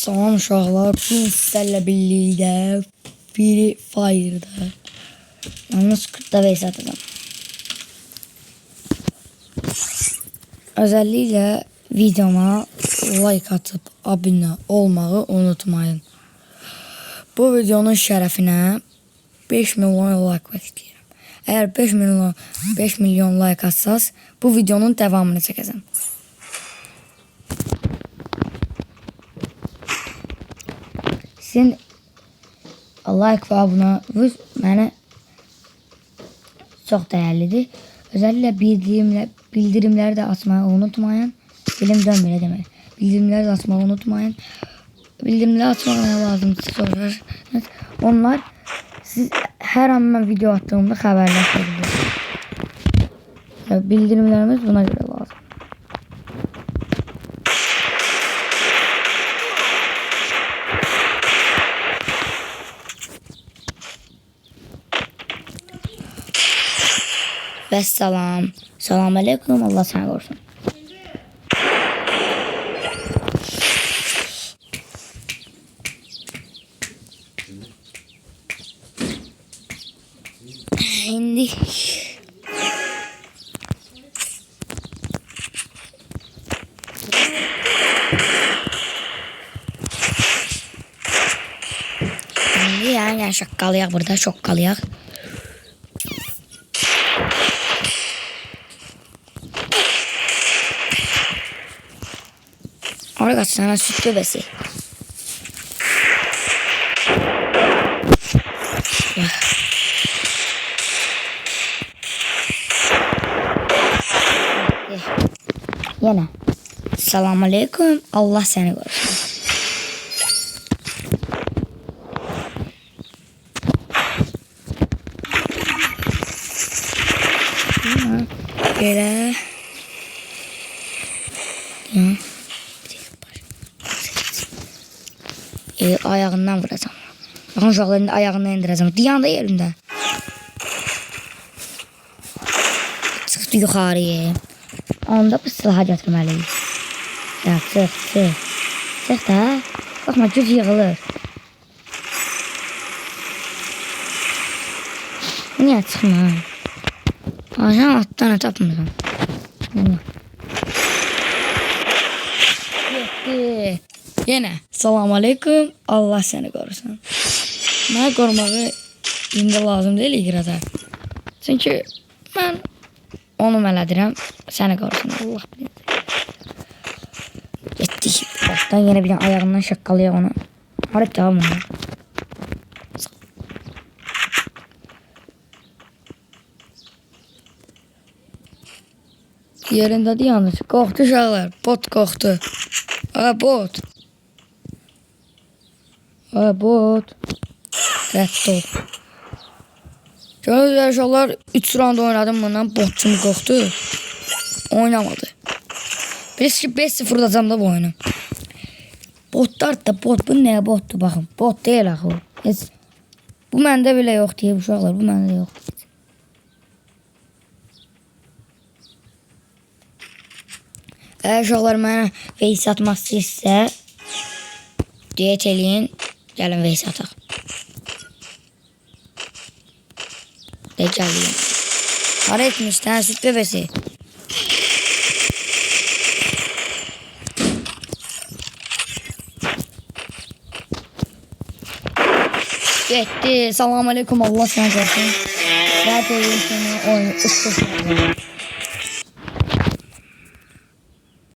Salam uşaqlar, bu sizlərlə birlikdə Free Fire'da. Yalnız 40'da vs atacağım. Özellikle videoma like atıp abone olmağı unutmayın. Bu videonun şərəfinə 5 milyon like istəyirəm. Eğer 5 milyon like atsaz, bu videonun devamını çəkəcəm. Sizin like ve abunəniz mənə çox dəyərlidir. Özellikle bildirimləri də açmayı unutmayın. Dilim dönmür demək. Bildirimləri də açmayı unutmayın. Bildirimləri açmaq nə lazımdır sorarsanız, onlar siz hər an mən video attığımda xəbərləşir. Bildirimlərimiz buna görə lazım. Vesselam. Selamun aleyküm. Allah səni qorusun. İndi yani şakkalıyaq burada, şokkalıyaq. Orada sana süt göbesi. Yine. Selamun aleyküm. Allah seni korusun. Böyle. Ayağından vuracağım. Bakın uşaqların ayağından indirəcəm. Diyanda yerində. Çıxdı yuxarıya. Onda bu silahı götürməliyik. Çıx. Çıx da. Baxma, güc yığılır. Niyə çıxma? Ajan atdan tapmıram. Getdi. Yine. Selamun aleyküm. Allah seni korusun. Bana korumağı indi lazım değil iqrada. Çünkü ben onu mələdirəm. Seni korusun. Allah bilir. Getdik. Baştan yine bir ayağından şakkalıyaq onu. Harap devam onu. Yerindədir yalnız. Qorxdu uşaqlar. Bot qorxdu. Bot. Bot. Rədd ol. Görürsünüz uşaqlar 3 round oynadım bundan. Bot kimi qorxdu. Oynamadı. Biz ki 5-0 udacam da bu oyunu. Botlar da bot. Bu nəyə botdur baxın. Bot deyil axı. Heç. Bu məndə belə yox deyib uşaqlar. Bu məndə yox. Eğer uşaqlar mənə vs atmaq istəyirsə, diyet eləyin, gəlin vs ataq. De gəlin. Hara etmişdən süt bebesi. Getdi. Selamun aleyküm. Allah səni qorusun. Rədd edin səni oyunu.